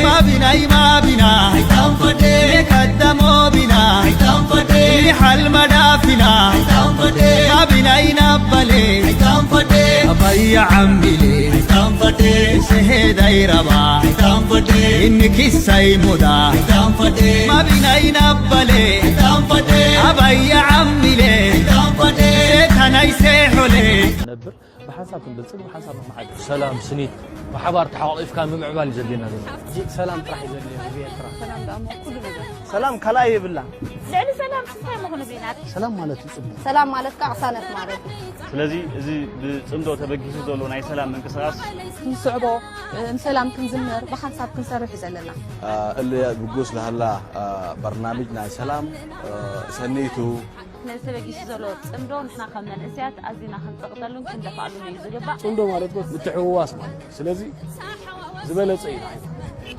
ما بنا يقدموا بنا حل مدافنا ما بنا ينبلي أبي عمي سهد ربا إنك السيمودا ما بنا ينبلي أبي عمي سيتنا يسيحولي نبر بحساب كنبلص بحساب محل سلام سنيت وحبار تحقيق كان بمعبال زلينا سلام طرح زلينا سلام دامو كل نجار سلام كلاي بالله لعلي سلام سنتي ما كنا بينات سلام مالتي صبح سلام مالك عصانت مالك ስለዚህ እዚ ብጽምዶ ተበጊሱ ዘሎ ናይ ሰላም መንቀሳቀስ نصعبو سلام كنزمر بحساب كنسرح زلنا اللي بقوس لهلا برنامج ناي سلام سنيتو نسبقيش زلو صمدو نحنا كمن اسيات ازينا خنطقتلون كندفعلو يزغبا صندو ማለት ነው ብትሕዋስ ማለት ስለዚህ ዝበለጸ እዩ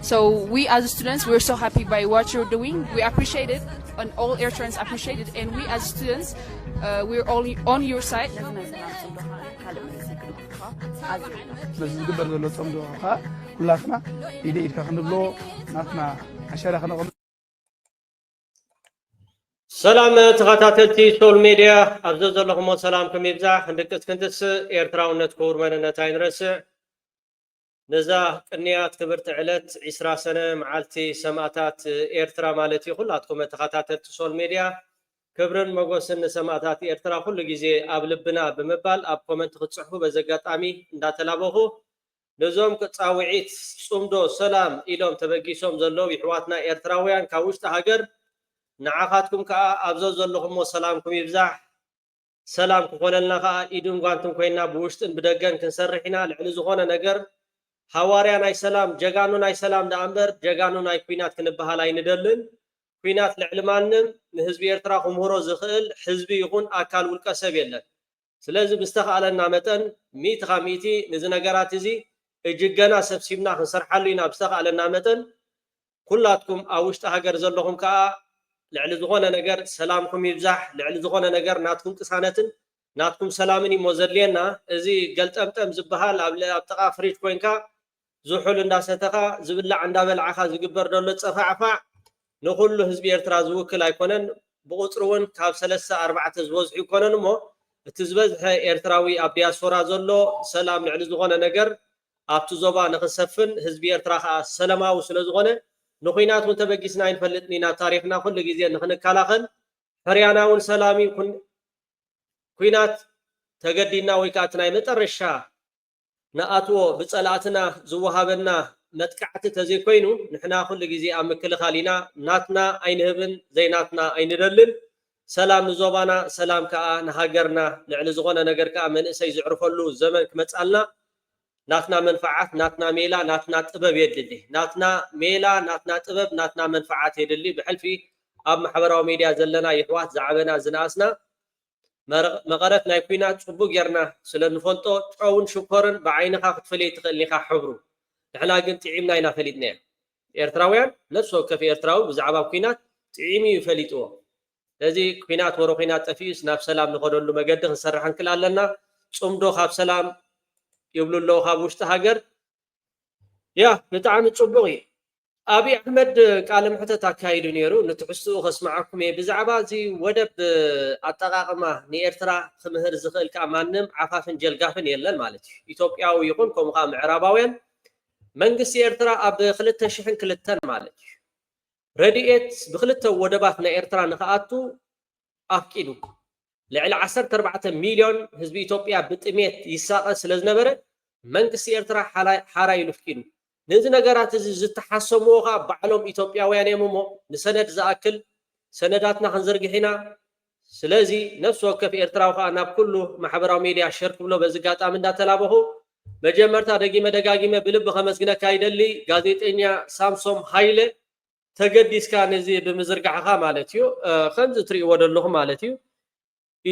So we as students, we're so happy by what you're doing. We appreciate it, and all Eritreans appreciate it. And we as students, we're all on your side. ስለዚህ ዝግበር ዘሎ ጸምዶ ካ ኩላትና ኢደ ኢድካ ክንብሎ ናትና ዓሸራ ከነቆም ሰላም ተኸታተልቲ ሶል ሚድያ ኣብዚ ዘለኹም ሰላም ከመይብዛሕ እንደቅስ ክንትስ ኤርትራውነት ክቡር መንነት ኣይንረስዕ ነዛ ቅንያት ክብርቲ ዕለት 20 ሰነ መዓልቲ ሰማዕታት ኤርትራ ማለት እዩ ኩላትኩም ተኸታተልቲ ሶል ሚድያ ክብርን መጎስን ሰማዕታት ኤርትራ ኩሉ ግዜ ኣብ ልብና ብምባል ኣብ ኮመንት ክትጽሕፉ በዘጋጣሚ እንዳተላበኹ ነዞም ቅጻውዒት ጽምዶ ሰላም ኢሎም ተበጊሶም ዘለዉ ይሕዋትና ኤርትራውያን ካብ ውሽጢ ሃገር ንዓኻትኩም ከዓ ኣብዞ ዘለኹም ሰላምኩም ይብዛሕ ሰላም ክኾነልና ከዓ ኢድን ጓንትን ኮይና ብውሽጥን ብደገን ክንሰርሕ ኢና ልዕሊ ዝኾነ ነገር حواريا ناي سلام جاغانو ناي سلام دا امبر جاغانو ناي كوينات كنبهال ايندلن كوينات لعلمانن نحزب ኤርትራ خمهرو زخل حزبي يكون اكال والقسب يلن ስለዚህ ብስተኻለና መጠን ሚት ኻሚቲ ነዚ ነገራት እዚ እጅገና ሰብሲብና ክንሰርሓሉ ኢና ብስተኻለና መጠን ኩላትኩም አውሽጣ ሀገር ዘለኹም ከዓ ልዕሊ ዝኾነ ነገር ሰላምኩም ይብዛሕ ልዕሊ ዝኾነ ነገር ናትኩም ቅሳነትን ናትኩም ሰላምን ይሞዘልየና እዚ ገልጠምጠም ዝበሃል ኣብ ጥቃ ፍሪጅ ኮይንካ زحول እንዳሰተኻ ዝብላዕ እንዳበልዓኻ ዝግበር ደሎ ፀፋዕፋዕ ንኹሉ ህዝቢ ኤርትራ ዝውክል ኣይኮነን ብቁፅሩን ካብ 3-4 ዝበዝሑ ይኮነን እሞ እቲ ዝበዝሐ ኤርትራዊ ኣብ ዲያስፖራ ዘሎ ሰላም ልዕሊ ዝኾነ ነገር ኣብቲ ዞባ ንኽሰፍን ህዝቢ ኤርትራ ከዓ ሰላማዊ ስለ ዝኾነ ንኹይናት ውን ተበጊስና ይንፈልጥኒ ናብ ታሪኽና ኩሉ ግዜ ንኽንከላኸል ሕርያናውን ሰላሚ ኩይናት ተገዲና ወይ ከዓ ናይ መጨረሻ نأتو بصلاتنا زوهابنا متقعت تزيكوينو نحنا كل غزي ام مكلخالينا ناتنا اينهبن زيناتنا ايندلل سلام نزوبانا سلام كا نهاجرنا لعل زغونه نجر كا من اسي زعرفلو زمن كمصالنا ناتنا منفعات ناتنا ميلا ناتنا طبب يدلي ناتنا ميلا ناتنا طبب ناتنا منفعات يدلي بحلفي اب محبراو ميديا زلنا يحوات زعبنا زناسنا مغرت ناي كوينات صبو غيرنا سلنفلطو طون شكرن بعينها كتفلي تخليها حبرو نحنا كن تعيمنا ينا فليتنا ኤርትራውያን ነፍሶ ከፍ ኤርትራው ብዛዕባ ኩናት ጥዒሚ ይፈልጥዎ ለዚ ኩናት ወሮ ኩናት ጠፊስ ናብ ሰላም ንኸደሉ መገዲ ክንሰርሕ እንክላለና ጽምዶ ካብ ሰላም ይብሉሎ ካብ ውሽጢ ሃገር ያ ብጣዕሚ ጽቡቕ እዩ أبي أحمد قال محتى تكايدو نيرو نتحسو خسمعكم بزعبا زي ودب أتقاقما نيرترا خمهر زخل كأمانم عفافن جلقافن يلن مالتي إثيوبياو يكون كم قام عرباوين منقس يرترا أب خلته شحن كلتن مالتي رديت بخلته ودبات نيرترا نخاتو أفكيدو لعل 14 مليون حزب إثيوبيا بتميت يساق سلازنبره منقس يرترا حارا يلفكيدو نزي نغرات زتحسموها بعلم ኢትዮጵያውያን የምሞ ንሰነድ ዘአክል ሰነዳትና ክንዘርግሒና ስለዚህ ነፍስ ወከፍ ኤርትራው ካ ናብ ኩሉ ማሕበራዊ ሚዲያ ሸርክ ብሎ በዝጋጣም እንዳተላበኹ መጀመርታ ደጋጊመ ብልብ ከመስግነካ ይደሊ ጋዜጠኛ ሳምሶም ሃይለ ተገዲስካ ነዚ ብምዝርጋሕኻ ማለት እዩ ከምዚ ትሪእዎ ደለኹም ማለት እዩ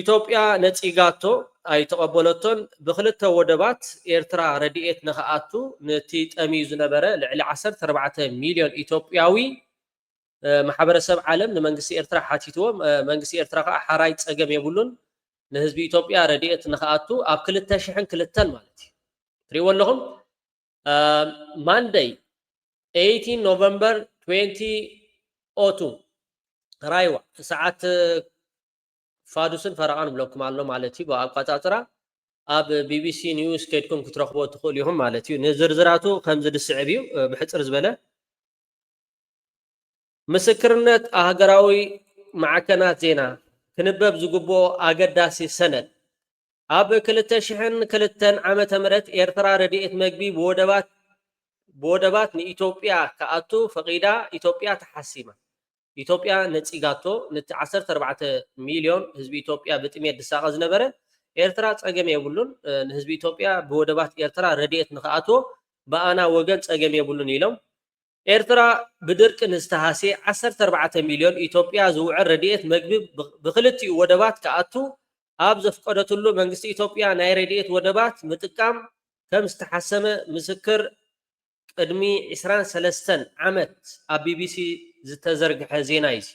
ኢትዮጵያ ነፂጋቶ أي تقبلتون بخلت ودبات إيرترا رديت نخاتو نتي تميز نبرة لعل 14 مليون إثيوبياوي محبر سب عالم نمنجس إيرترا حاتيتو منجس إيرترا حرايت أجمع يقولون نهزب إثيوبيا رديت نخاتو أب كل التشحن كل التن مالتي تري ولهم Monday 18 November 2002 رايوة ساعات فادوسن فرقان بلوكم على مالتي باب قطاطرا اب بي بي سي نيوز كيدكم كترخبوا تخوليهم مالتي نزرزراتو خمز دسعبيو بحصر زبله مسكرነት አገራዊ ማዕከናት ዜና ክንበብ ዝግቦ አገዳሲ ሰነድ ኣብ 2002 ዓመተ ምህረት ኤርትራ ረድኤት መግቢ በወደባት ንኢትዮጵያ ከኣቱ ፈቂዳ ኢትዮጵያ ተሓሲማ ኢትዮጵያ ነፂጋቶ ነቲ 14 ሚሊዮን ህዝቢ ኢትዮጵያ ብጥሜት ድሳቀ ዝነበረ ኤርትራ ፀገም የብሉን ንህዝቢ ኢትዮጵያ በወደባት ኤርትራ ረድኤት ንከኣቶ በአና ወገን ፀገም የብሉን ኢሎም ኤርትራ ብድርቅ ንዝተሃሴ 14 ሚሊዮን ኢትዮጵያ ዝውዕር ረድኤት መግቢ ብክልቲኡ ወደባት ከኣቱ ኣብ ዘፍቀደትሉ መንግስቲ ኢትዮጵያ ናይ ረድኤት ወደባት ምጥቃም ከም ዝተሓሰመ ምስክር ቅድሚ 23 ዓመት ኣብ ቢቢሲ ዝተዘርግሐ ዜና እዩ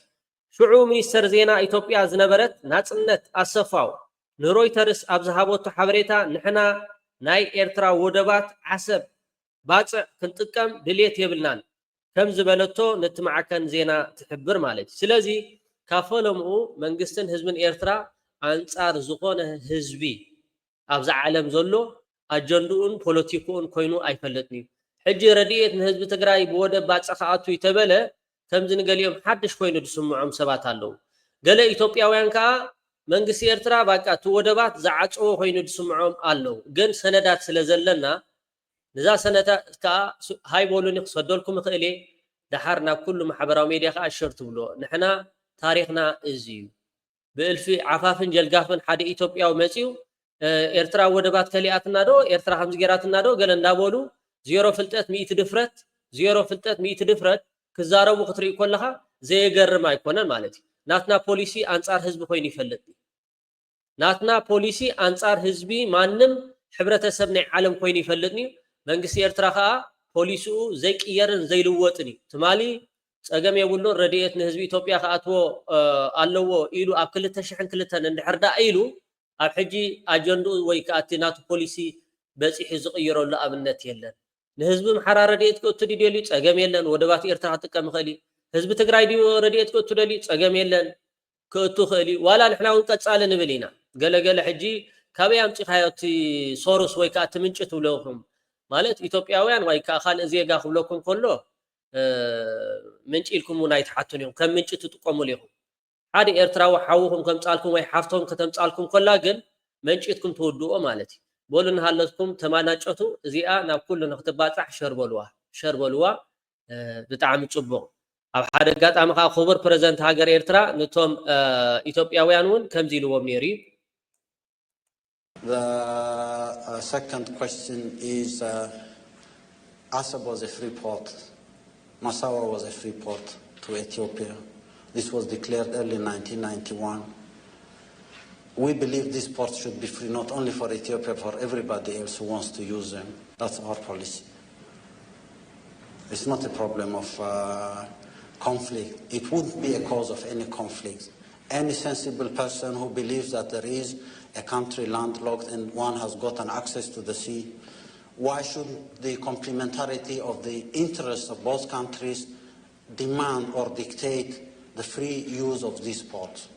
ሽዑ ሚኒስተር ዜና ኢትዮጵያ ዝነበረት ናጽነት ኣሰፋው ንሮይተርስ ኣብ ዝሃቦቱ ሓበሬታ ንሕና ናይ ኤርትራ ወደባት ዓሰብ ባጽዕ ክንጥቀም ድሌት የብልናን ከም ዝበለቶ ነቲ ማዕከን ዜና ትሕብር ማለት ስለዚ ካፈለምኡ መንግስትን ህዝብን ኤርትራ አንጻር ዝኾነ ህዝቢ ኣብዛ ዓለም ዘሎ ኣጀንዱኡን ፖለቲኩን ኮይኑ ኣይፈለጥኒ ሕጂ ረድኤት ንህዝቢ ትግራይ ብወደብ ባጽዕ ከኣቱ ይተበለ ከም ዝንገሊዮም ሓድሽ ኮይኑ ድስምዖም ሰባት ኣለዉ ገለ ኢትዮጵያውያን ከዓ መንግስቲ ኤርትራ ባቃ ወደባት ዝዓጽዎ ኮይኑ ድስምዖም ኣለዉ ግን ሰነዳት ስለዘለና ንዛ ሰነዳት ከዓ ሃይቦሉን ክሰደልኩም ክእሌ ድሓር ናብ ኩሉ ማሕበራዊ ሚድያ ከዓ ሸርት ብሎ ንሕና ታሪኽና እዝዩ ብእልፊ ዓፋፍን ጀልጋፍን ሓደ ኢትዮጵያዊ መጺው ኤርትራ ወደባት ከሊኣትና ዶ ኤርትራ ከምዚ ጌራትና ዶ ገለ እንዳበሉ ዜሮ ፍልጠት 100 ድፍረት ዜሮ ፍልጠት 100 ድፍረት ክዛረቡ ክትርኢ ኮለኻ ዘየገርም ኣይኮነን ማለት እዩ ናትና ፖሊሲ አንጻር ህዝቢ ኮይኑ ይፈልጥ ናትና ፖሊሲ አንጻር ህዝቢ ማንም ሕብረተሰብ ናይ ዓለም ኮይኑ ይፈልጥኒ መንግስቲ ኤርትራ ከዓ ፖሊሲኡ ዘይቅየርን ዘይልወጥን እዩ ትማሊ ፀገም የብሉን ረድኤት ንህዝቢ ኢትዮጵያ ከኣትዎ ኣለዎ ኢሉ ኣብ 2002 እንድሕርዳ ኢሉ ኣብ ሕጂ ኣጀንዳኡ ወይ ከኣቲ ናቱ ፖሊሲ በፂሑ ዝቕይረሉ ኣብነት የለን ንህዝቢ ምሓራ ረድኤት ክእቱ ድልዩ ፀገም የለን ወደባት ኤርትራ ክጥቀም ይኽእል ህዝቢ ትግራይ ድዩ ረድኤት ክእቱ ደልዩ ፀገም የለን ክእቱ ክእል ዋላ ንሕና እውን ቀጻሊ ንብል ኢና ገለገለ ሕጂ ካበይ ኣምጪኻዮ እቲ ሶርስ ወይ ከዓ እቲ ምንጭ ትብለኹም ማለት ኢትዮጵያውያን ወይ ከዓ ካልእ ዜጋ ክብለኩም ከሎ ምንጭ ኢልኩም እውን ኣይትሓቱን እዮም ከም ምንጭ ትጥቀሙሉ ኢኹም ሓደ ኤርትራዊ ሓውኹም ከምፃልኩም ወይ ሓፍቶም ከተምፃልኩም ኮላ ግን መንጭትኩም ትውድኦ ማለት እዩ በሉ ንሃለትኩም ተማናጨቱ እዚኣ ናብ ኩሉ ንክትባፃሕ ሸርበልዋ ብጣዕሚ ፅቡቕ ኣብ ሓደ ኣጋጣሚ ከዓ ክቡር ፕረዚደንት ሃገር ኤርትራ ነቶም ኢትዮጵያውያን እውን ከምዚ ኢልዎም ነይሩ እዩ The second question is Assab was a free port. Massawa was a free port to Ethiopia. This was declared early 1991. We believe these ports should be free not only for Ethiopia, for everybody else who wants to use them. That's our policy. It's not a problem of conflict. It wouldn't be a cause of any conflict. Any sensible person who believes that there is a country landlocked and one has gotten access to the sea, why shouldn't the complementarity of the interests of both countries demand or dictate the free use of these ports?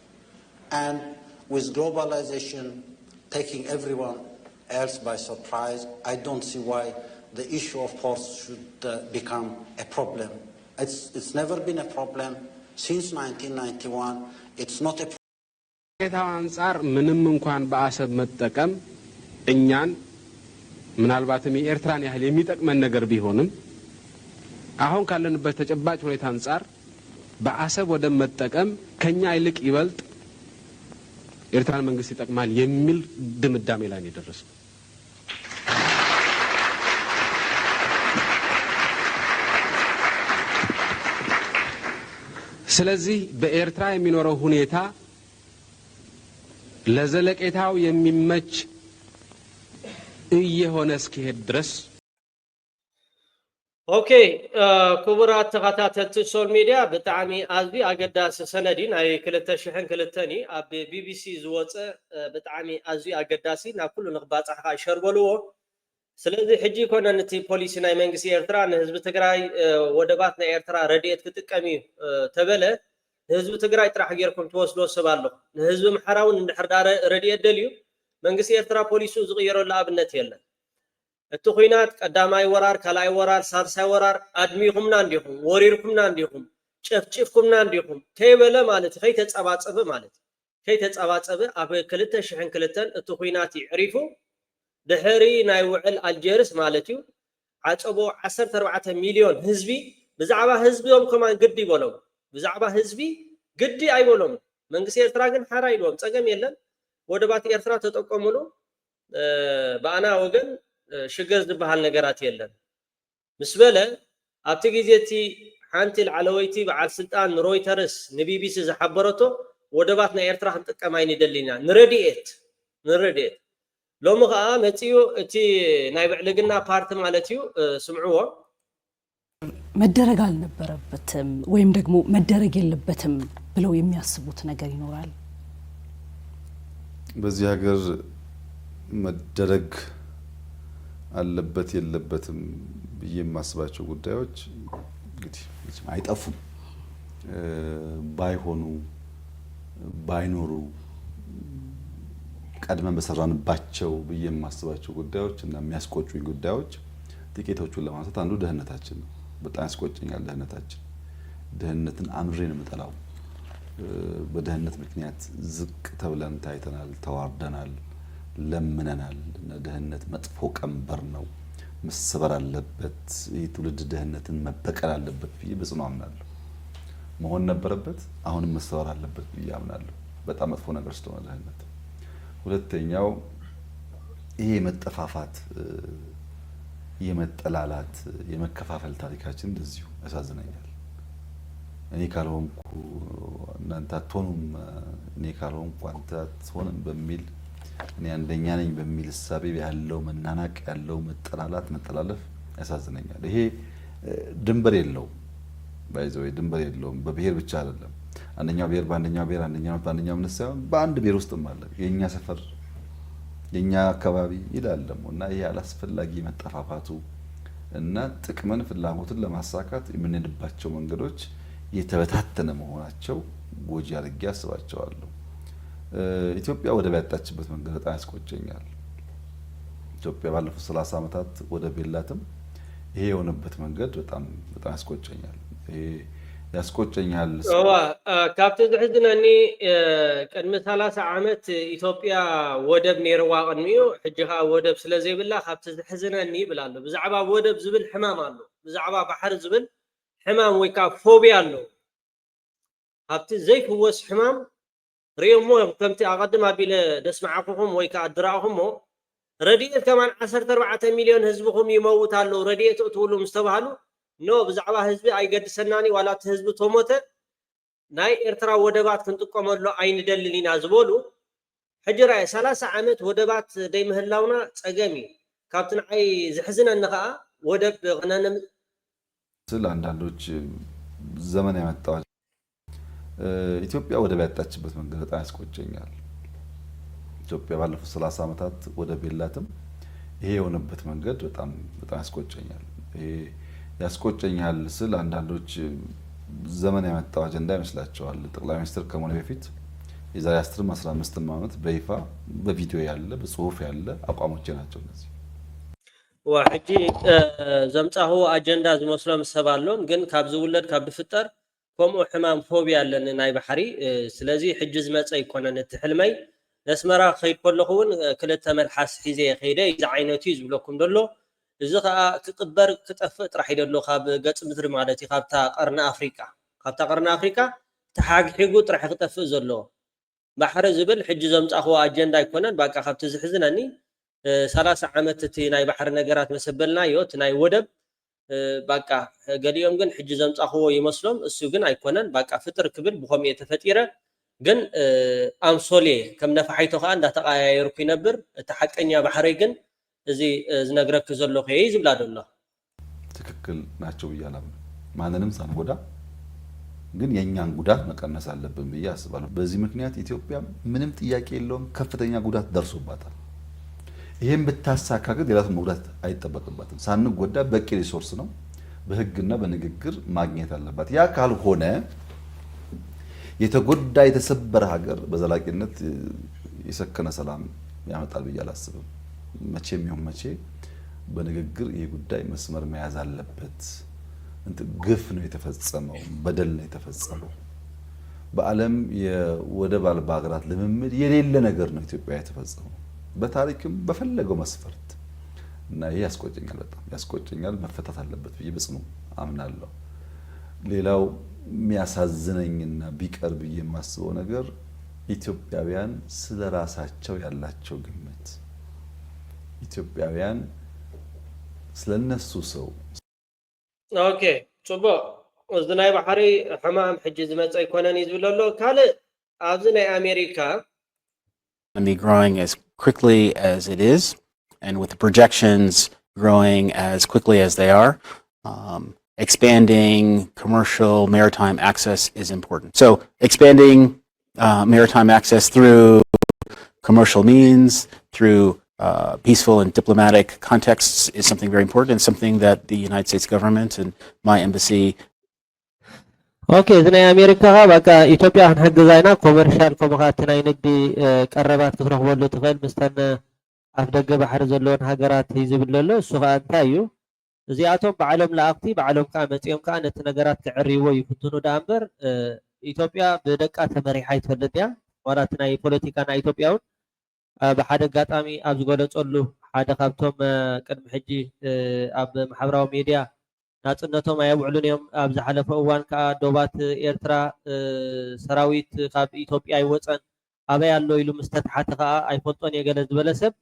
And with globalization taking everyone else by surprise, I don't see why the issue of ports should become a problem. It's never been a problem since 1991. It's not a ከታው አንፃር ምንም እንኳን በአሰብ መጠቀም እኛን ምናልባትም የኤርትራን ያህል የሚጠቅመን ነገር ቢሆንም አሁን ካለንበት ተጨባጭ ሁኔታ አንፃር በአሰብ ወደ መጠቀም ከኛ ይልቅ ይበልጥ ኤርትራን መንግስት ይጠቅማል የሚል ድምዳሜ ላይ ነው የደረሰው ስለዚህ በኤርትራ የሚኖረው ሁኔታ ለዘለቄታው የሚመች እየሆነ እስኪሄድ ድረስ ኦኬ ክቡራት ተኸታተልቲ ሶል ሚድያ ብጣዕሚ ኣዝዩ ኣገዳሲ ሰነዲ ናይ 2002 ኣብ ቢቢሲ ዝወፀ ብጣዕሚ ኣዝዩ ኣገዳሲ ናብ ኩሉ ንኽባፅሕ ከዓ ይሸርበልዎ ስለዚህ ሕጂ ኮነ ነቲ ፖሊሲ ናይ መንግስቲ ኤርትራ ንህዝቢ ትግራይ ወደባት ናይ ኤርትራ ረድኤት ክጥቀም እዩ ተበለ ንህዝቢ ትግራይ ጥራሕ ጌርኩም ትወስዶ ሰብ ኣሎ ንህዝቢ ምሕራውን እንድሕር ዳ ረድኤት ደልዩ መንግስቲ ኤርትራ ፖሊሱ ዝቕየረሉ ኣብነት የለን እቲ ኩናት ቀዳማይ ወራር ካልኣይ ወራር ሳልሳይ ወራር ኣድሚኹምና እንዲኹም ወሪርኩምና እንዲኹም ጨፍጭፍኩምና እንዲኹም ከይበለ ማለት ከይተፀባፀበ ማለት ከይተፀባፀበ ኣብ 2002 እቲ ኩናት ይዕሪፉ ድሕሪ ናይ ውዕል ኣልጀርስ ማለት እዩ ዓፀቦ 14 ሚልዮን ህዝቢ ብዛዕባ ህዝቢኦም ከማን ግዲ ይበሎም ብዛዕባ ህዝቢ ግዲ ኣይበሎም መንግስቲ ኤርትራ ግን ሓራ ኢሎም ፀገም የለን ወደባት ኤርትራ ተጠቀሙሉ በአና ወገን ሽገር ዝበሃል ነገራት የለን ምስ በለ ኣብቲ ግዜ እቲ ሓንቲ ልዓለወይቲ በዓል ስልጣን ሮይተርስ ንቢቢሲ ዝሓበረቶ ወደባት ናይ ኤርትራ ክንጥቀም ኣይንደሊና ንረድኤት ሎሚ ከዓ መፅኡ እቲ ናይ ብዕልግና ፓርቲ ማለት እዩ ስምዕዎ መደረግ አልነበረበትም ወይም ደግሞ መደረግ የለበትም ብለው የሚያስቡት ነገር ይኖራል። በዚህ ሀገር መደረግ አለበት የለበትም ብዬ የማስባቸው ጉዳዮች እንግዲህ አይጠፉም። ባይሆኑ ባይኖሩ ቀድመን በሰራንባቸው ብዬ የማስባቸው ጉዳዮች እና የሚያስቆጩኝ ጉዳዮች ጥቂቶቹን ለማንሳት አንዱ ደህንነታችን ነው። በጣም ያስቆጨኛል ደህንነታችን። ደህንነትን አምሬ ነው የምጠላው። በደህንነት ምክንያት ዝቅ ተብለን ታይተናል፣ ተዋርደናል፣ ለምነናል። ደህንነት መጥፎ ቀንበር ነው፣ መሰበር አለበት። የትውልድ ደህንነትን መበቀል አለበት ብዬ በጽኑ አምናለሁ። መሆን ነበረበት፣ አሁንም መሰበር አለበት ብዬ አምናለሁ። በጣም መጥፎ ነገር ስለሆነ ደህንነት። ሁለተኛው ይሄ መጠፋፋት፣ የመጠላላት፣ የመከፋፈል ታሪካችን እንደዚሁ ያሳዝነኛል። እኔ ካልሆንኩ እናንተ አትሆኑም፣ እኔ ካልሆንኩ አንተ አትሆንም በሚል እኔ አንደኛ ነኝ በሚል እሳቤ ያለው መናናቅ፣ ያለው መጠላላት፣ መጠላለፍ ያሳዝነኛል። ይሄ ድንበር የለውም፣ ባይዘው ድንበር የለውም። በብሔር ብቻ አይደለም። አንደኛው ብሔር በአንደኛው ብሔር፣ አንደኛው በአንደኛው ምን ሳይሆን በአንድ ብሔር ውስጥም አለ። የኛ ሰፈር የኛ አካባቢ ይላል ደግሞ እና ይሄ አላስፈላጊ መጠፋፋቱ እና ጥቅምን ፍላጎትን ለማሳካት የምንሄድባቸው መንገዶች የተበታተነ መሆናቸው ጎጂ አድርጌ አስባቸዋለሁ። ኢትዮጵያ ወደብ ያጣችበት መንገድ በጣም ያስቆጨኛል። ኢትዮጵያ ባለፉት 30 ዓመታት ወደብ የላትም። ይሄ የሆነበት መንገድ በጣም ያስቆጨኛል። ይሄ ያስቆጨኛል። ካብቲ ዝሕዝነኒ ቅድሚ 30 ዓመት ኢትዮጵያ ወደብ ነይርዋ ቅድሚኡ ሕጂ ከዓ ወደብ ስለዘይብላ ካብቲ ዝሕዝነኒ ይብላሉ። ብዛዕባ ወደብ ዝብል ሕማም ኣሎ፣ ብዛዕባ ባሕሪ ዝብል ሕማም ወይ ከዓ ፎቢያ ኣሎ። ካብቲ ዘይፍወስ ሕማም ሪኦሞ ከምቲ ኣቐድም ኣቢለ ደስማዓኹም ወይ ከዓ ድራእኹሞ ረድኤት ከማን 14 ሚልዮን ህዝብኹም ይመውት ኣለዉ ረድኤት እትብሉ ምስ ተባሃሉ ኖ ብዛዕባ ህዝቢ ኣይገድሰናኒ ዋላ እቲ ህዝቢ ተሞተ ናይ ኤርትራ ወደባት ክንጥቀመሉ ኣይንደልን ኢና ዝበሉ ሕጂ ራእየ 30 ዓመት ወደባት ደይምህላውና ፀገም እዩ። ካብቲ ንዓይ ዝሕዝነኒ ከዓ ወደብ ቅነንም ስለ አንዳንዶች ዘመን ያመጣው ኢትዮጵያ ወደብ ያጣችበት መንገድ በጣም ያስቆጨኛል። ኢትዮጵያ ባለፉት 30 ዓመታት ወደብ የላትም። ይሄ የሆነበት መንገድ በጣም ያስቆጨኛል። ይሄ ያስቆጨኛል ስለ አንዳንዶች ዘመን ያመጣው አጀንዳ ይመስላቸዋል። ጠቅላይ ሚኒስትር ከመሆኑ በፊት የዛሬ 10-15 ዓመት በይፋ በቪዲዮ ያለ በጽሁፍ ያለ አቋሞች ናቸው እነዚህ። ወሕጂ ዘምጻሁ አጀንዳ ዝመስሎም ሰባሎም ግን ካብ ዝውለድ ካብ ዝፍጠር ከምኡ ሕማም ፎቢያ ኣለኒ ናይ ባሕሪ። ስለዚ ሕጂ ዝመፀ ይኮነን እቲ ሕልመይ ነስመራ ከይድ ከለኹ እውን ክልተ መልሓስ ሒዘ ከይደ እዚ ዓይነት እዩ ዝብለኩም ደሎ እዚ ከዓ ክቅበር ክጠፍእ ጥራሕ ይደሎ ካብ ገጽ ምድሪ ማለት እዩ። ካብታ ቀርኒ ኣፍሪካ ተሓግሒጉ ጥራሕ ክጠፍእ ዘሎ ባሕሪ ዝብል ሕጂ ዘምጻኽዎ አጀንዳ ይኮነን። ባቃ ካብቲ ዝሕዝነኒ 30 ዓመት እቲ ናይ ባሕሪ ነገራት መሰበልናዮ እቲ ናይ ወደብ ባቃ ገሊኦም ግን ሕጂ ዘምጻኽዎ ይመስሎም እሱ ግን ኣይኮነን። ባቃ ፍጥር ክብል ብኸምኡ ተፈጢረ ግን ኣምሶሌ ከም ነፋሒቶ ከዓ እንዳተቀያየርኩ ይነብር። እቲ ሓቀኛ ባሕሪ ግን እዚ ዝነግረክ ዘለኹ እየ ዝብላ ደሎ ትክክል ናቸው ብዬ አላምንም። ማንንም ሳንጎዳ ግን የኛን ጉዳት መቀነስ አለብን ብዬ አስባለሁ። በዚህ ምክንያት ኢትዮጵያ ምንም ጥያቄ የለውም ከፍተኛ ጉዳት ደርሶባታል። ይሄን ብታሳካ ግን ሌላውን መጉዳት አይጠበቅባትም። ሳንጎዳ በቂ ሪሶርስ ነው በህግና በንግግር ማግኘት አለባት። ያ ካልሆነ የተጎዳ የተሰበረ ሀገር በዘላቂነት የሰከነ ሰላም ያመጣል ብዬ አላስብም። መቼም ይሁን መቼ በንግግር ይሄ ጉዳይ መስመር መያዝ አለበት። ግፍ ነው የተፈጸመው፣ በደል ነው የተፈጸመው። በዓለም የወደብ አልባ ሀገራት ልምምድ የሌለ ነገር ነው ኢትዮጵያ የተፈጸመው በታሪክም በፈለገው መስፈርት እና ይሄ ያስቆጨኛል፣ በጣም ያስቆጨኛል። መፈታት አለበት ብዬ በጽኑ አምናለሁ። ሌላው የሚያሳዝነኝና ቢቀር ብዬ የማስበው ነገር ኢትዮጵያውያን ስለ ራሳቸው ያላቸው ግምት፣ ኢትዮጵያውያን ስለነሱ ሰው ኦኬ ጽቡቅ እዚ ናይ ባሕሪ ሕማም ሕጂ ዝመፀ ይኮነን እዩ ዝብል ኣሎ ካልእ ኣብዚ ናይ ኣሜሪካ growing as quickly as it is and with the projections growing as quickly as they are, expanding commercial maritime access is important. So expanding maritime access through commercial means, through peaceful and diplomatic contexts is something very important and something that the United States government and my embassy. Okay, እዚ ናይ ኣሜሪካ በቃ ኢትዮጵያ ክንሕግዛይና ኮመርሻል ከምኡኻት ናይ ንግዲ ቀረባት ክትረኽበሉ ትኽእል ምስተን ኣፍ ደገ ባሕሪ ዘለዎን ሃገራት ይዝብል ኣሎ። እሱ ከዓ እንታይ እዩ እዚኣቶም በዓሎም ለኣኽቲ በዓሎም ከዓ መፂኦም ከዓ ነቲ ነገራት ክዕርይዎ ይፍትኑ ዳ እምበር ኢትዮጵያ ብደቃ ተመሪሓ ይትፈልጥ እያ። ዋላ እቲ ናይ ፖለቲካ ናይ ኢትዮጵያ እውን ብሓደ ኣጋጣሚ ኣብ ዝገለፀሉ ሓደ ካብቶም ቅድሚ ሕጂ ኣብ ማሕበራዊ ሚድያ ናጽነቶም ኣየውዕሉን እዮም። ኣብ ዝሓለፈ እዋን ከዓ ዶባት ኤርትራ ሰራዊት ካብ ኢትዮጵያ ይወፀን ኣበይ ኣሎ ኢሉ ምስ ተታሓተ ከዓ ኣይፈልጦን እየ ገለ ዝበለ ሰብ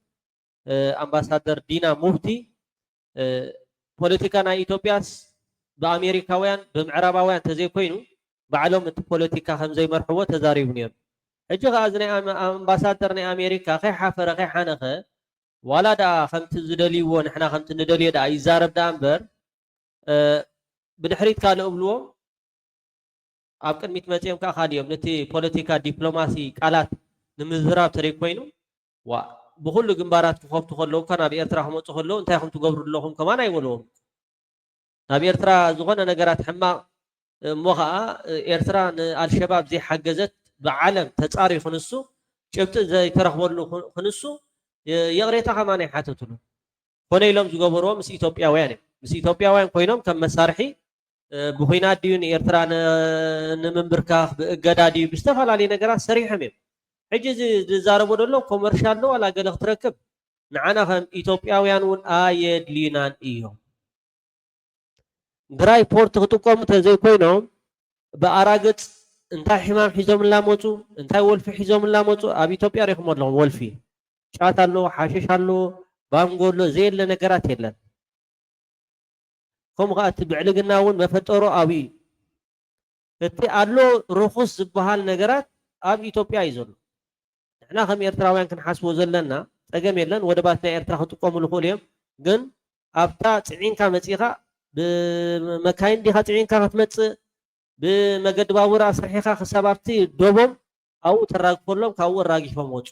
ኣምባሳደር ዲና ሙፍቲ ፖለቲካ ናይ ኢትዮጵያስ ብኣሜሪካውያን ብምዕራባውያን ተዘይኮይኑ ባዕሎም እቲ ፖለቲካ ከም ዘይመርሕዎ ተዛሪቡ ነይሩ። ሕጂ ከዓ እዚ ናይ ኣምባሳደር ናይ ኣሜሪካ ከይሓፈረ ከይሓነኸ ዋላ ዳ ከምቲ ዝደልይዎ ንሕና ከምቲ ንደልዮ ዳ ይዛረብ ዳ እምበር ብድሕሪት ካልእ እብልዎ ኣብ ቅድሚት መፅኦም ከዓ ካልዮም ነቲ ፖለቲካ ዲፕሎማሲ ቃላት ንምዝራብ ተደይኮይኑ ብኩሉ ግንባራት ክኸፍቱ ከለዉ እኳ ናብ ኤርትራ ክመፁ ከለዉ እንታይ ከም ትገብሩ ኣለኹም ከማን ኣይበልዎም። ናብ ኤርትራ ዝኾነ ነገራት ሕማቕ እሞ ከዓ ኤርትራ ንኣልሸባብ ዘይሓገዘት ብዓለም ተፃርዩ ክንሱ ጭብጢ ዘይተረኽበሉ ክንሱ የቕሬታ ከማን ኣይሓተትሉ ኮነ ኢሎም ዝገበርዎ ምስ ኢትዮጵያውያን እዮም። ምስ ኢትዮጵያውያን ኮይኖም ከም መሳርሒ ብኩናት ድዩ ንኤርትራ ንምንብርካኽ ብእገዳ ድዩ ብዝተፈላለዩ ነገራት ሰሪሖም እዮም። ሕጂ ዝዛረቦ ዘሎ ኮመርሻል ዶ ዋላ ገለ ክትረክብ ንዓና ከም ኢትዮጵያውያን እውን ኣየድልዩናን እዮም። ግራይ ፖርት ክጥቀሙ ተዘይኮይኖም ብኣራገፅ እንታይ ሕማም ሒዞም እናመፁ እንታይ ወልፊ ሒዞም እናመፁ ኣብ ኢትዮጵያ ሪኹም ኣለኹም ወልፊ ጫት ኣሎ ሓሽሽ ኣሎ ባንጎ ኣሎ ዘየለ ነገራት የለን። ከምኡ ከዓ እቲ ብዕልግና እውን መፈጠሮ ኣብኡ እዩ። እቲ ኣሎ ርኹስ ዝበሃል ነገራት ኣብ ኢትዮጵያ እዩ ዘሎ። ንሕና ከም ኤርትራውያን ክንሓስቦ ዘለና ፀገም የለን። ወደባት ናይ ኤርትራ ክጥቀሙ ዝኽእሉ እዮም። ግን ኣብታ ፅዒንካ መፂኻ ብመካይን ዲኻ ፅዒንካ ክትመፅእ ብመገዲ ባቡር ኣስርሒኻ ክሳብ ኣብቲ ዶቦም ኣብኡ ተራግፈሎም ካብኡ ኣራጊፎም ወፁ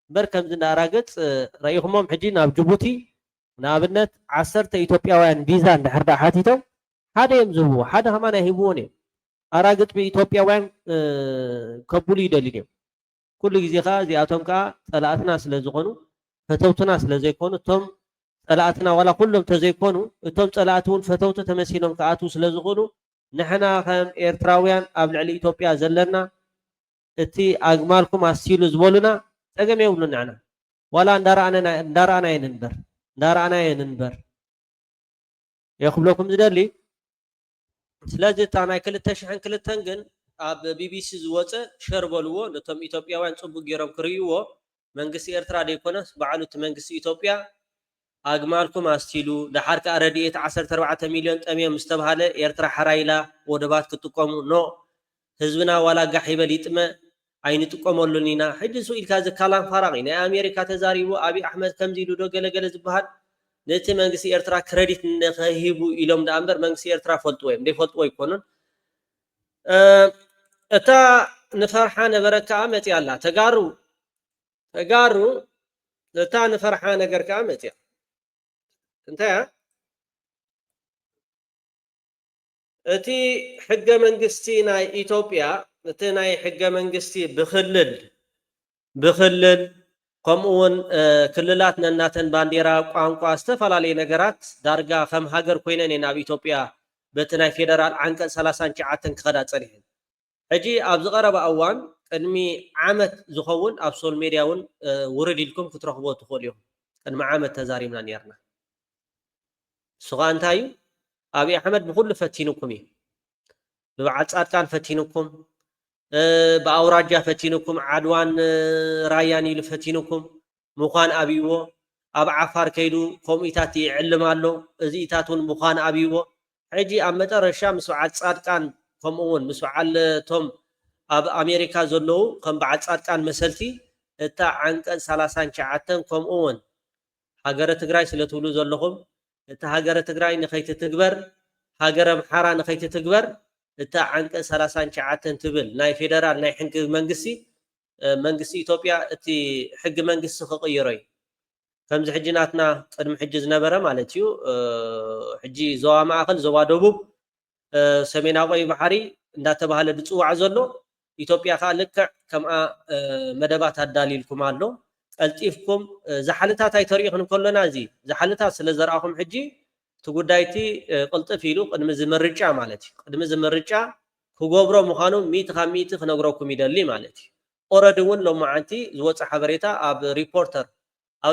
እምበር ከምዚ እንዳኣራገፅ ረኢኹሞም። ሕጂ ናብ ጅቡቲ ንኣብነት 10 ኢትዮጵያውያን ቪዛ እንድሕር ዳ ሓቲቶም ሓደ እዮም ዝህብዎ፣ ሓደ ከማን ኣይሂብዎን እዮም። ኣራግጥ ብኢትዮጵያውያን ከብሉ ይደልዩ እዮም። ኩሉ ግዜ ከዓ እዚኣቶም ከዓ ፀላእትና ስለ ዝኾኑ ፈተውትና ስለ ዘይኮኑ እቶም ፀላእትና ዋላ ኩሎም ተዘይኮኑ እቶም ፀላእቲ እውን ፈተውቲ ተመሲሎም ከኣትዉ ስለ ዝኽእሉ ንሕና ከም ኤርትራውያን ኣብ ልዕሊ ኢትዮጵያ ዘለና እቲ ኣግማልኩም ኣስቲሉ ዝበሉና ፀገም የብሉ ንዕና ዋላ እንዳረኣናየን እንበር እንዳረኣናየን እንበር የኽብለኩም ዝደሊ። ስለዚ እታ ናይ 2002 ግን ኣብ ቢቢሲ ዝወፀ ሸር በልዎ ነቶም ኢትዮጵያውያን ፅቡቅ ገይሮም ክርይዎ መንግስቲ ኤርትራ ደይኮነስ ባዕሉ እቲ መንግስቲ ኢትዮጵያ ኣግማልኩም ኣስቲሉ ድሓር ከዓ ረድኤት 14 ሚልዮን ጠምዮም ዝተባሃለ ኤርትራ ሓራይላ ወደባት ክጥቀሙ ኖ ህዝብና ዋላ ጋሕ ይበል ይጥመ ኣይንጥቀመሉን ኢና። ሕጂ ሱ ኢልካ ዝካላም ፋራቂ ናይ ኣሜሪካ ተዛሪቡ ኣብይ ኣሕመድ ከምዚ ኢሉ ዶ ገለገለ ዝበሃል ነቲ መንግስቲ ኤርትራ ክሬዲት ንኸሂቡ ኢሎም ዳ እምበር መንግስቲ ኤርትራ ፈልጥዎ እዮም ደይፈልጥዎ ይኮኑን። እታ ንፈርሓ ነበረ ከዓ መፂ ኣላ ተጋሩ እታ ንፈርሓ ነገር ከዓ መፅያ እንታይ እቲ ሕገ መንግስቲ ናይ ኢትዮጵያ እቲ ናይ ሕገ መንግስቲ ብክልል ከምኡውን ክልላት ነናተን ባንዴራ ቋንቋ ዝተፈላለዩ ነገራት ዳርጋ ከም ሃገር ኮይነን ናብ ኢትዮጵያ በቲ ናይ ፌደራል አንቀጽ 39 ክኸዳ ፀኒሐን ሕጂ ኣብ ዝቐረበ እዋን ቅድሚ ዓመት ዝኸውን ኣብ ሶል ሜድያ እውን ውርድ ኢልኩም ክትረኽቦ ትኽእሉ ኢኹም ቅድሚ ዓመት ተዛሪብና ነርና ስኻ እንታይ እዩ አብይ አሕመድ ብኩሉ ፈቲንኩም እዩ ብበዓል ጻድቃን ፈቲንኩም በአውራጃ ፈቲንኩም ዓድዋን ራያን ኢሉ ፈቲንኩም ምዃን አብይዎ ኣብ ዓፋር ከይዱ ኮሚታት ይዕልም ኣሎ እዚ ኢታቱን ምዃን አብይዎ ሕጂ ኣብ መጨረሻ ምስ በዓል ጻድቃን ከምኡውን ምስ በዓል ቶም ኣብ አሜሪካ ዘለዉ ከም በዓል ጻድቃን መሰልቲ እታ ዓንቀጽ 39 ከምኡውን ሃገረ ትግራይ ስለትብሉ ዘለኹም እታ ሃገረ ትግራይ ንኸይትትግበር ሃገረ ምሓራ ንኸይትትግበር እታ ዓንቀጽ 39 ትብል ናይ ፌደራል ናይ ሕጊ መንግስቲ መንግስቲ ኢትዮጵያ እቲ ሕጊ መንግስቲ ክቕይሮ እዩ ከምዚ ሕጂ ናትና ቅድሚ ሕጂ ዝነበረ ማለት እዩ ሕጂ ዞባ ማእኸል ዞባ ደቡብ ሰሜናዊ ባሕሪ እንዳተባሃለ ዝፅዋዕ ዘሎ ኢትዮጵያ ከዓ ልክዕ ከምኣ መደባት ኣዳሊልኩም ኣሎ ቀልጢፍኩም ዝሓልታት ኣይተሪኢኹን ከሎና እዚ ዝሓልታት ስለ ዘርአኹም ሕጂ እቲ ጉዳይቲ ቅልጥፍ ኢሉ ቅድሚ ዝምርጫ ማለት እዩ ቅድሚ ዝምርጫ ክገብሮ ምዃኑ 100 ካብ 100 ክነግረኩም ይደሊ ማለት እዩ ኦረዲ እውን ሎማዓንቲ ዝወፅእ ሓበሬታ ኣብ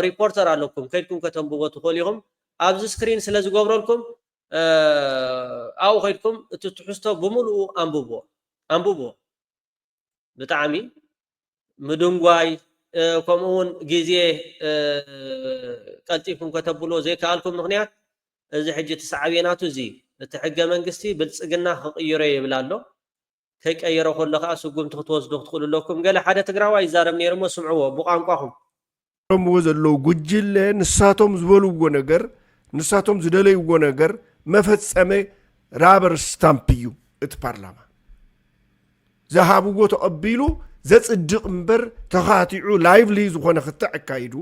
ሪፖርተር ኣለኩም ከይድኩም ከተንብቦ ትኽእሉ ኢኹም ኣብዚ ስክሪን ስለ ዝገብረልኩም ኣብኡ ከይድኩም እቲ ትሕዝቶ ብምሉኡ ኣንብቦ ብጣዕሚ ምድንጓይ ከምኡውን ግዜ ቀልጢፍኩም ከተብሎ ዘይከኣልኩም ምክንያት እዚ ሕጂ ተሰዓብየናቱ እዚ እቲ ሕገ መንግስቲ ብልፅግና ክቕይሮ ይብል ኣሎ ከይቀይሮ ከሎ ከዓ ስጉምቲ ክትወስዱ ክትኽእሉ ኣለኩም ገለ ሓደ ትግራዋይ ይዛረብ ነይሩ ሞ ስምዕዎ ብቋንቋኹም ረምዎ ዘለው ጉጅለ ንሳቶም ዝበልዎ ነገር ንሳቶም ዝደለይዎ ነገር መፈፀመ ራበር ስታምፕ እዩ እቲ ፓርላማ ዝሃብዎ ተቐቢሉ ዘጽድቕ እምበር ተኻቲዑ ላይቭሊ ዝኾነ ክትዕካይዱ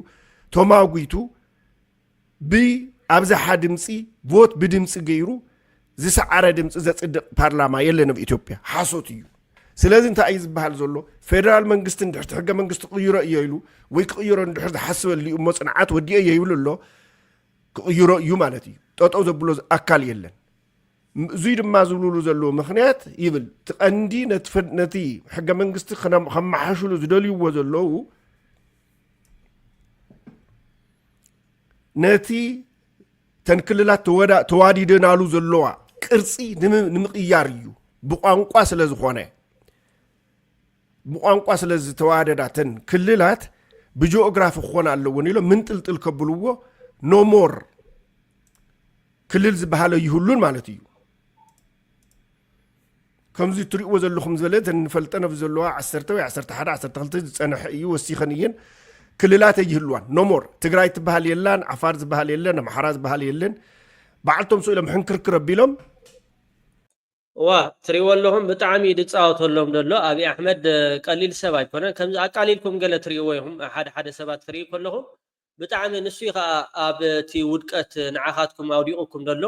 ተማጉይቱ ብኣብዝሓ ድምፂ ቮት ብድምፂ ገይሩ ዝሰዓረ ድምፂ ዘጽድቕ ፓርላማ የለን ኣብ ኢትዮጵያ ሓሶት እዩ ስለዚ እንታይ እዩ ዝበሃል ዘሎ ፌደራል መንግስቲ እንድሕር ሕገ መንግስቲ ቅይሮ እየ ኢሉ ወይ ክቅይሮ እንድሕር ዝሓስበሉ እዩ እሞ ፅንዓት ወዲአ እየ ይብሉ ኣሎ ክቅይሮ እዩ ማለት እዩ ጠጠው ዘብሎ ኣካል የለን እዙይ ድማ ዝብልሉ ዘለዎ ምክንያት ይብል ትቐንዲ ነቲ ሕገ መንግስቲ ከመሓሽሉ ዝደልይዎ ዘለዉ ነቲ ተንክልላት ተዋዲደናሉ ዘለዋ ቅርፂ ንምቕያር እዩ ብቋንቋ ስለ ዝኾነ ብቋንቋ ስለ ዝተዋደዳተን ክልላት ብጂኦግራፊ ክኾን ኣለዎን ኢሎም ምንጥልጥል ከብልዎ ኖሞር ክልል ዝበሃለ ይህሉን ማለት እዩ ከምዚ ትሪእዎ ዘለኹም ዝበለት እንፈልጠነ ዘለዋ 10 ወይ 11 12 ዝፀንሐ እዩ ወሲኸን እየን ክልላት ይህልዋን ኖሞር ትግራይ ትበሃል የላን ዓፋር ዝበሃል የለን ኣምሓራ ዝበሃል የለን በዓልቶም ሰው ኢሎም ሕንክርክር ኣቢሎም ዋ ትሪእዎ ኣለኹም ብጣዕሚ ድፃወተሎም ዘሎ ኣብይ ኣሕመድ ቀሊል ሰብ ኣይኮነን ከምዚ ኣቃሊልኩም ገለ ትሪእዎ ኢኹም ሓደ ሰባት ክሪኢ ከለኹም ብጣዕሚ ንሱ ከዓ ኣብ እቲ ውድቀት ንዓኻትኩም ኣውዲቑኩም ዘሎ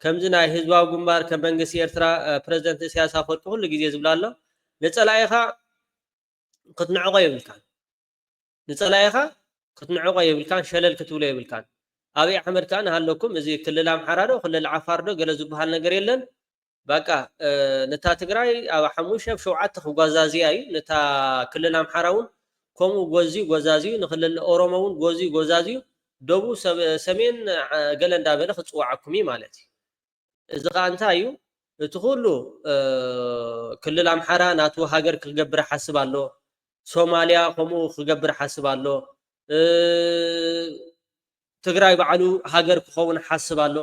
ከምዚ ናይ ህዝባዊ ግንባር ከም መንግስቲ ኤርትራ ፕሬዝደንት ኢሳያስ ኣፈወርቂ ኩሉ ግዜ ዝብላ ኣሎ ንፀላኢኻ ክትንዕቆ የብልካን ንፀላኢኻ ክትንዕቆ የብልካን ሸለል ክትብሎ የብልካን ኣብይ ኣሕመድ ከዓ ንሃለኩም እዚ ክልል ኣምሓራ ዶ ክልል ዓፋር ዶ ገለ ዝበሃል ነገር የለን በቃ ነታ ትግራይ ኣብ 5-7 ክጓዛዝያ እዩ ነታ ክልል ኣምሓራ እውን ከምኡ ጎዛዝዩ ንክልል ኦሮሞ እውን ጎዛዝዩ ደቡብ ሰሜን ገለ እንዳበለ ክፅዋዓኩም እዩ ማለት እዩ እዚ ከዓ እንታይ እዩ እቲ ኩሉ ክልል ኣምሓራ ናቱ ሃገር ክገብር ሓስብ ኣሎ ሶማልያ ከምኡ ክገብር ሓስብ ኣሎ ትግራይ ባዕሉ ሃገር ክኸውን ሓስብ ኣሎ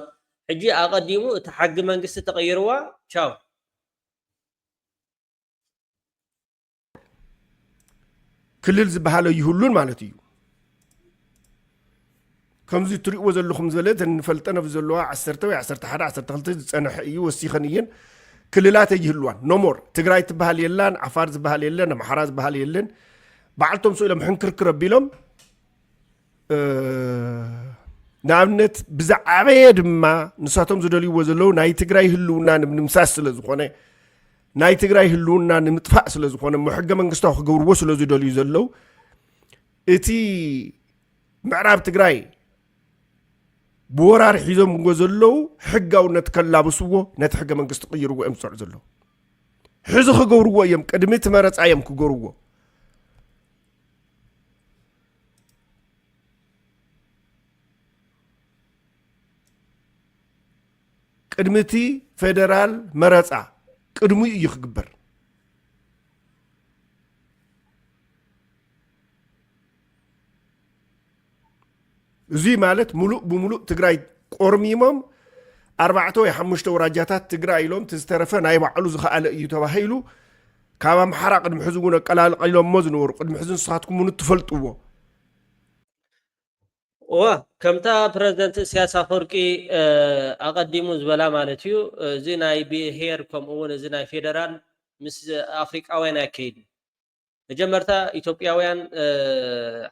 ሕጂ ኣቐዲሙ እቲ ሓጊ መንግስቲ ተቐይርዋ ቻው ክልል ዝበሃለ ይህሉን ማለት እዩ ከምዚ ትሪእዎ ዘለኹም ዝበለት እንፈልጠነ ዘለዋ 10 ወይ 11 12 ዝፀንሐ እዩ ወሲኸን እየን ክልላት ይህልዋን ኖሞር ትግራይ ትበሃል የላን ዓፋር ዝበሃል የለን ኣምሓራ ዝበሃል የለን በዓልቶም ሰው ኢሎም ሕንክርክር ኣቢሎም ንኣብነት ብዛዕበየ ድማ ንሳቶም ዝደልይዎ ዘለዉ ናይ ትግራይ ህልውና ንምምሳስ ስለ ዝኾነ ናይ ትግራይ ህልውና ንምጥፋእ ስለ ዝኾነ ሕገ መንግስታዊ ክገብርዎ ስለ ዝደልዩ ዘለዉ እቲ ምዕራብ ትግራይ ብወራር ሒዞም ዘለዉ ሕጋውነት ከላብስዎ ነቲ ሕገ መንግስቲ ቅይርዎ እዮም ዝሰርዑ ዘለዉ ሕዚ ክገብርዎ እዮም ቅድሚ እቲ መረፃ እዮም ክገብርዎ ቅድሚቲ ፌደራል መረፃ ቅድሙ እዩ ክግበር እዚ ማለት ሙሉእ ብሙሉእ ትግራይ ቆርሚሞም 4 ወይ 5 ወራጃታት ትግራይ ኢሎም ተዝተረፈ ናይ ባዕሉ ዝኸኣለ እዩ ተባሂሉ ካብ ኣምሓራ ቅድሚ ሕዚ እውን ኣቀላልቀሎም ሞ ዝነበሩ ቅድሚ ሕዚ ንስኻትኩም እውን ትፈልጥዎ ከምታ ፕረዚደንት ኢሳያስ አፈወርቂ ኣቀዲሙ ዝበላ ማለት እዩ እዚ ናይ ብሄር ከምኡ እውን እዚ ናይ ፌደራል ምስ ኣፍሪቃውያን ኣይከይድ መጀመርታ ኢትዮጵያውያን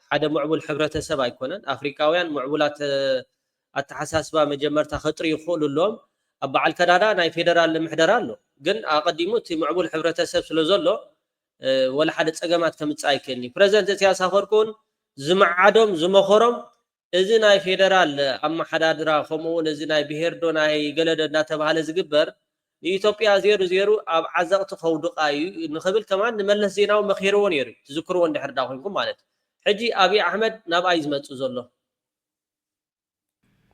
ሓደ ምዕቡል ሕብረተሰብ ኣይኮነን ኣፍሪቃውያን ምዕቡላት ኣተሓሳስባ መጀመርታ ከጥሪ ይኽእሉ ኣለዎም ኣብ በዓል ከዳዳ ናይ ፌደራል ምሕደራ ኣሎ ግን ኣቀዲሙ እቲ ምዕቡል ሕብረተሰብ ስለ ዘሎ ወላ ሓደ ፀገማት ከምፅእ ኣይከልኒ ፕረዚደንት ኢሳያስ አፈወርቂ እውን ዝመዓዶም ዝመኸሮም እዚ ናይ ፌደራል ኣመሓዳድራ ከምኡውን እዚ ናይ ብሄር ዶ ናይ ገለደ እናተባሃለ ዝግበር ንኢትዮጵያ 00 ኣብ ዓዘቕቲ ከውድቃ እዩ ንኽብል ከማን ንመለስ ዜናዊ መኺርዎ ነይሩ ትዝክርዎ እንድሕር ዳ ኮይንኩም ማለት ሕጂ ኣብይ ኣሕመድ ናብ ኣይ ዝመፅእ ዘሎ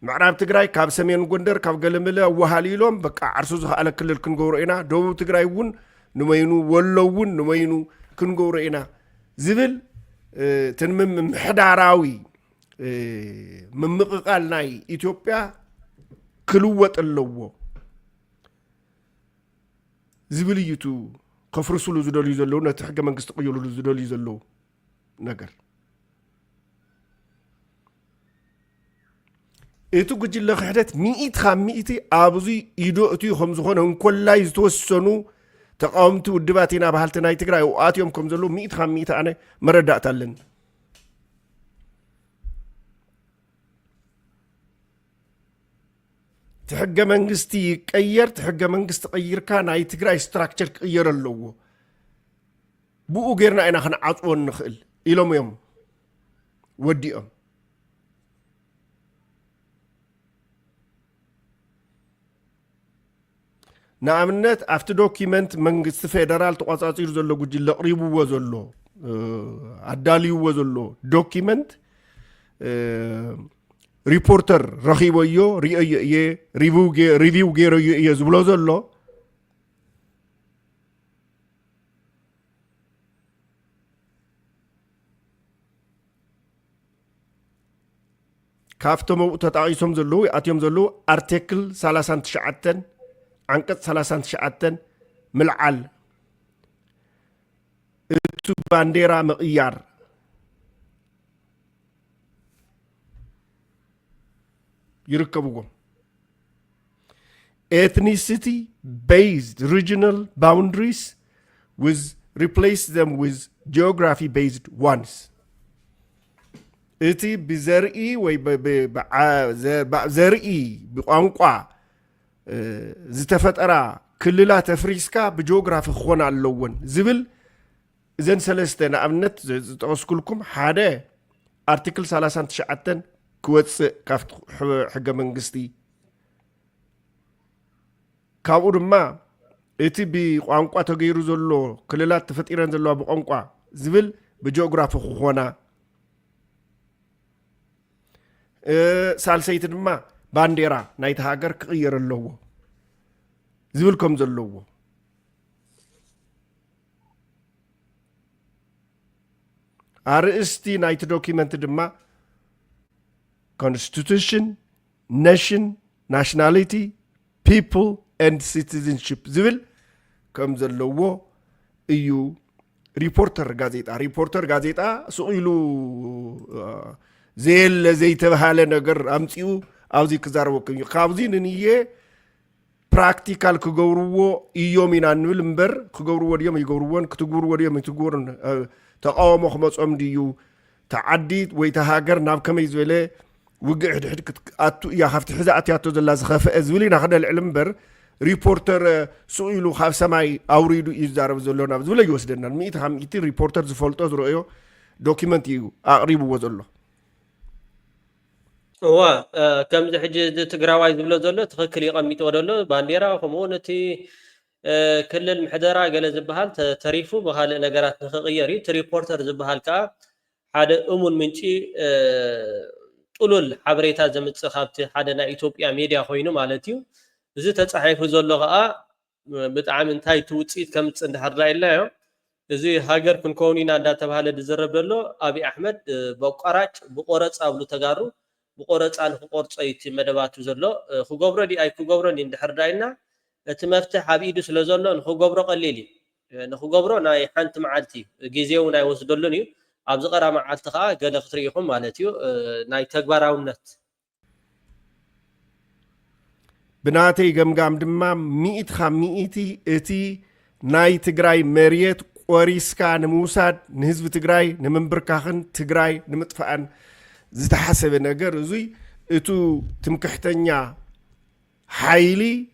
ምዕራብ ትግራይ ካብ ሰሜን ጎንደር ካብ ገለመለ ኣዋሃሊሎም በቃ ዓርሱ ዝኸኣለ ክልል ክንገብሮ ኢና ደቡብ ትግራይ እውን ንመይኑ ወሎ እውን ንመይኑ ክንገብሮ ኢና ዝብል ትንምም ምሕዳራዊ ምምቕቃል ናይ ኢትዮጵያ ክልወጥ ኣለዎ ዝብል እዩቱ ከፍርሱሉ ዝደልዩ ዘለዉ ነቲ ሕገ መንግስቲ ቅይሩሉ ዝደልዩ ዘለዉ ነገር እቲ ጉጅለ ክሕደት 100 ኣብዚ ኢዶ እትዩ ከም ዝኾነ እንኮላይ ዝተወሰኑ ተቃወምቲ ውድባት ኢና ባህልቲ ናይ ትግራይ ኣትዮም ከም ዘለዉ 100 ኣነ መረዳእታ ኣለኒ تحجة منجستي يكير تحجة منجست قير كان أي تقرأ ستراكشر كير اللو بو غيرنا أنا خن عطون نخل إلهم يوم وديهم نعملت after document منجست فيدرال تقاطعير زلو جل قريب وزلو عدالي وزلو document ريبورتر رخيبو يو ريفيو غيرو يزبلو زلو كافتمو تتعيسهم زلو اتيوم زلو ارتيكل 39 عنقص 39 ملعل اتو بانديرا مقيار يركبوهم ethnicity based regional boundaries with replace them with geography based ones اتي بزرئي زرئي بقانقوا زتفترا كللات افريسكا بجيوغرافي خون اللون زبل اذن سلسته امنت تقصكلكم حاده ارتكل 39 كوتس كافت حق منجستي كابور ما اتي بقانقوا تغيرو زلو كللات تفتيرن زلو بقانقوا زبل بجيوغرافي خونا سالسيت ما بانديرا نايت هاجر كغير اللو زبلكم زلو ارستي نايت دوكيمنت دما constitution nation nationality people and citizenship زبل كم زلو ايو ريبورتر غازيتا سئلو زي تبهاله ነገር አምጪው አውዚ ከዛርወከኝ ካብዚ ንንየ ፕራክቲካል ክገብርዎ እዮም ኢና ንብል እምበር ክገብርዎ ድዮም ይገብርዎን ክትገብርዎ ድዮም ይትገብሩን ተቃውሞ ክመጾም ድዩ تعديت ويتهاجر ناب كما يزوله وقع حد أتو يا خفت حزة أتياتو زلا زخاف أزولي ناخد العلم بر ريبورتر سئلوا خاف سماي أوريدو يزارب زلونا زولا يوسدنا ميت هم يتي ريبورتر زفولتو زرؤيو دوكيمنت يو أقرب وزلو هو كم حج تقراواي زبلو زلو تخكل يقميت ودلو بانديرا خمونتي كل المحدرة قال زبهال تريفو بهال نجارات نخغيري تريبورتر زبهال كا حدا أمون منشي طولل حبريتا زمت خابت حدا نا إثيوبيا ميديا خوينو مالتيو زي تصحيفو زلو غا بتعامل تاي توصيت كم تصندحر لا يو زي هاجر كونينا دا تبهال دزرب دلو أبي أحمد بقراج بقرص أبلو تغارو بقرص عن قرص أيت مدباتو زلو خو غبرو دي أي خو غبرو دي اندحر داينا تمفتح حبيدو سلازلو نخو غبرو قليلي نخو غبرو ناي حنت معالتي غيزيو ناي وسدلوني ابز قرا معالت خا قال خطريكم مالتيو ناي تغباراونت بناتي جمجام دما مئت خمئتي اتي ناي تجراي مريت قريسكا نموساد نهزب تجراي نمنبركاخن تجراي نمطفان زتحسب نجر زي اتو تمكحتنيا حيلي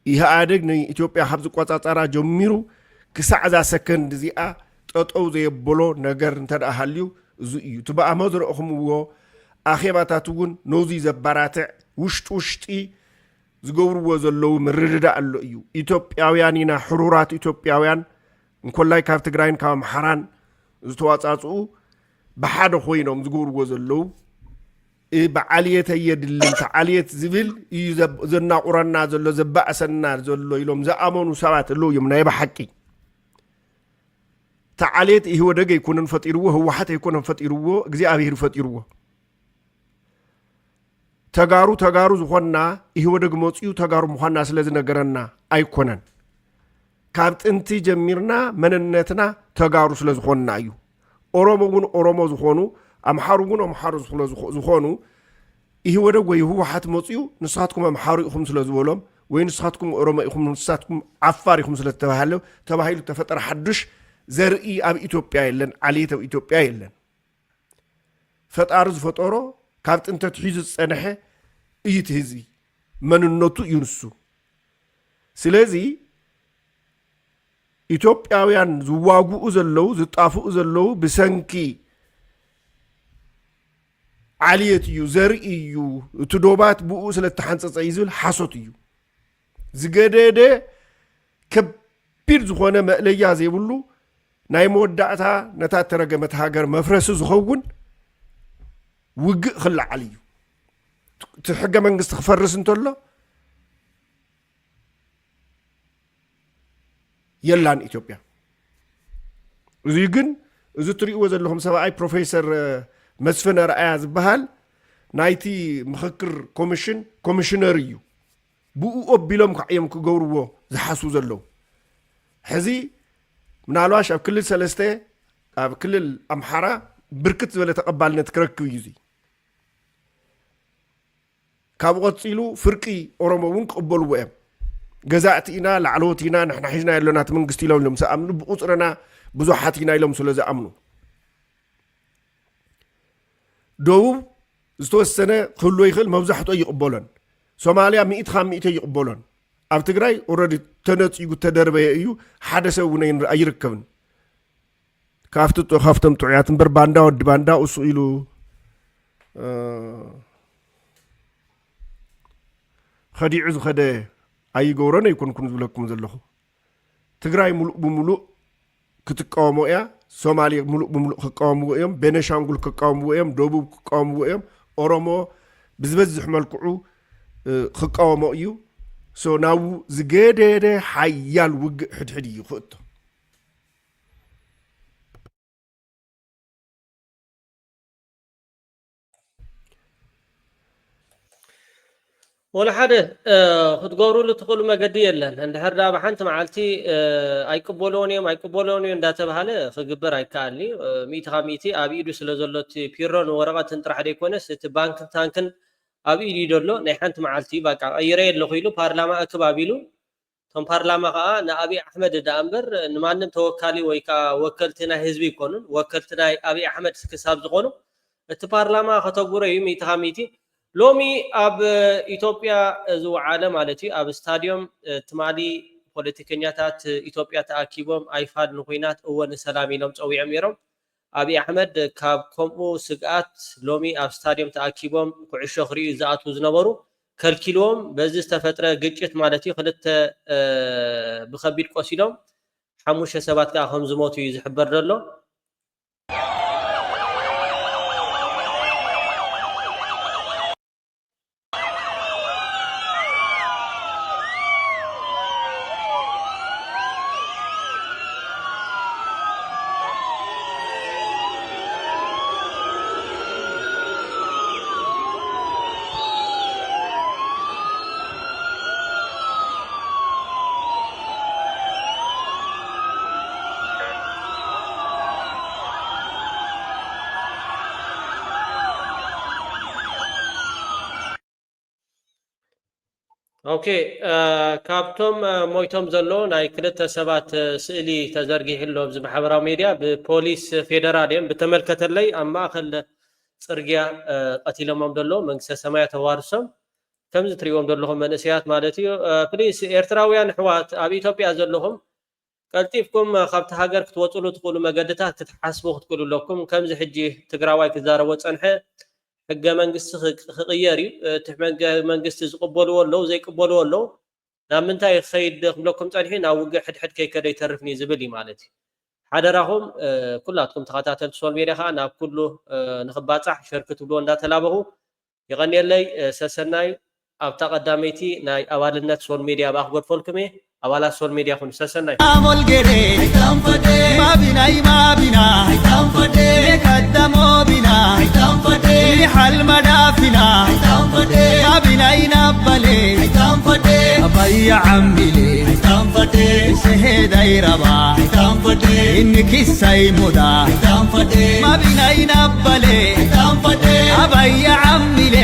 يهادق ني إثيوبيا حبز قطاطرا جميرو كساع ذا سكند زيا ططو زي بلو نجر انتر أهليو زيو تبقى مزر أخمو أخيباتاتون نوزي زباراتع وشتي زغور وزلو مرردا اللو إيو إثيوبياويانينا حرورات إثيوبياويان نكولاي كاف تجراين كام حران زتواصاصو بحادو خوينوم زغور وزلو بعالية يدلل تعالية زبل يزنا قرنا زلو زباء سنار زلو يلوم زأمون وسوات اللو يمنا يبحكي تعالية هو دقا يكون نفطيروه هو حتى يكون نفطيروه اجزي أبيه نفطيروه تغارو زخونا هو دقا موتيو تغارو مخوانا سلازنا قرنا أيكونن كابت انتي جميرنا مننتنا تغارو سلازخونا أيو أورومو زخونو أمحارون أمحارو زخونو إيه وده ويهو حات مصيو نسخاتكم أمحارو يخم سلازولهم وين نسخاتكم أوروما يخم نسخاتكم عفار يخم سلازتبهالو تبهيلو تفتر حدش زرقي أب إثيوبيا يلن عليته إثيوبيا يلن فتأرز فتورو كابت أنت تحيز السنحة إيتهزي من النوتو ينسو سلازي إثيوبياويان زواغو أزلو زطافو أزلو بسنكي عالية يو زرقي يو تدوبات بؤو سلتحنصص يزول حصوت يو زغدده كبير زخونه مقليا زيبلو ناي مودعتا نتا ترجمت هاجر مفرس زخون وق خلع عليو تحق منقص تخفرس انتولو يلان إثيوبيا زيغن زو تريقو زلهم سبعي بروفيسور مسفن رأي زبهال نايتي مخكر كوميشنر يو بؤو أبيلهم كعيم كجورو زحاسو زلو حزي منالواش أب كل سلسته أب كل الأمحارة بركت ولا تقبلنا تكركو يزي كابغت سيلو فرقي أورمون قبلوا وهم جزاتينا لعلوتينا نحن حجنا يلونا تمنقستي لهم سأمنو بقصرنا بزوحاتينا لهم سلزة أمنو دوب زتوسنه كله يخل مبزحته يقبلون سوماليا 100 يقبلون اب تግራይ اوريدي تنصيغو تدربيه እዩ ሓደ ሰብ ውን አይርከብን ካፍተም ጥዑያትን በር ባንዳ ወድ ባንዳ እሱ ኢሉ خديع زخده አይጎረን ይኩንኩን ዝብለኩም ዘለኹ ትግራይ ሙሉእ ብሙሉእ ክትቃወሙ እያ ሶማሊያ ሙሉእ ብሙሉእ ክቃወሙ እዮም ቤነሻንጉል ክቃወሙ እዮም ደቡብ ክቃወሙ እዮም ኦሮሞ ብዝበዝሕ መልክዑ ክቃወሙ እዩ ሶ ናው ዝገደደ ሓያል ውግእ ሕድሕድ እዩ ክእቶ ولا حدا خدقورو لتقول ما قد يلن عند هردا بحنت معلتي ايقبولوني اندا تبهاله خغبر ايكالني 100 ابيدو سلازلوت بيرون ورقه تنطرح ديكونس ت بانك تانكن ابيدي دولو ناي حنت معلتي باقا ايري يلو خيلو بارلاما اكبابيلو ቶም ፓርላማ ከዓ ንአብይ አሕመድ ዳእምበር ንማንም ተወካሊ ወይ ከዓ ወከልቲ ናይ ህዝቢ ይኮኑን ወከልቲ ናይ አብይ አሕመድ ክሳብ ዝኾኑ እቲ ፓርላማ ከተጉረ እዩ ሚእቲ ሃሚቲ ሎሚ ኣብ ኢትዮጵያ ዝወዓለ ማለት እዩ ኣብ ስታድዮም ትማሊ ፖለቲከኛታት ኢትዮጵያ ተኣኪቦም ኣይፋድ ንኩናት እወን ሰላም ኢሎም ፀዊዖም ነይሮም አብይ አሕመድ ካብ ከምኡ ስግኣት ሎሚ ኣብ ስታድዮም ተኣኪቦም ኩዕሾ ክሪኡ ዝኣትዉ ዝነበሩ ከልኪልዎም በዚ ዝተፈጥረ ግጭት ማለት እዩ ክልተ ብከቢድ ቆሲሎም 5 ሰባት ከዓ ከም ዝሞቱ እዩ ዝሕበር ዘሎ ኦኬ ካብቶም ሞይቶም ዘሎ ናይ ክልተ ሰባት ስእሊ ተዘርጊሕሎ ኣብዚ ማሕበራዊ ሚድያ ብፖሊስ ፌደራል እዮም ብተመልከተለይ ኣብ ማእከል ፅርግያ ቀቲሎሞም ዘሎ መንግስተ ሰማያት ተዋርሶም ከምዚ ትሪእዎም ዘለኹም መንእሰያት ማለት እዩ ፕሊስ ኤርትራውያን ኣሕዋት ኣብ ኢትዮጵያ ዘለኹም ቀልጢፍኩም ካብቲ ሃገር ክትወፅሉ ትኽእሉ መገድታት ክትሓስቡ ክትክእሉ ኣለኩም ከምዚ ሕጂ ትግራዋይ ክዛረቦ ፀንሐ ሕገ መንግስቲ ክቅየር እዩ እቲ ሕገ መንግስቲ ዝቅበልዎ ኣለዉ ዘይቅበልዎ ኣለዉ ናብ ምንታይ ክኸይድ ክብለኩም ፀኒሑ ናብ ውግእ ሕድሕድ ከይከደ ይተርፍኒ ዝብል እዩ ማለት እዩ ሓደራኹም ኩላትኩም ተኸታተልቲ ሶል ሜድያ ከዓ ናብ ኩሉ ንክባፃሕ ሸር ክትብልዎ እንዳተላበኹ ይቀኒየለይ ሰሰናይ ኣብታ ቀዳመይቲ ናይ ኣባልነት ሶል ሜድያ ባክጎድፈልኩም እየ ኣባላት ሶል ሜድያ ኩን ሰሰናይ አሞልጌሬ አይታንፈዴ ማቢናይ ማቢና አይታንፈዴ ከደሞ ቢና አይታንፈዴ ሊሐል መዳፊና አይታንፈዴ ማቢናይ ናበሌ አይታንፈዴ አባያ ዓምቢሌ አይታንፈዴ ሰሄዳይ ረባ አይታንፈዴ ኢንኪሳይ ሙዳ አይታንፈዴ ማቢናይ ናበሌ አይታንፈዴ አባያ ዓምቢሌ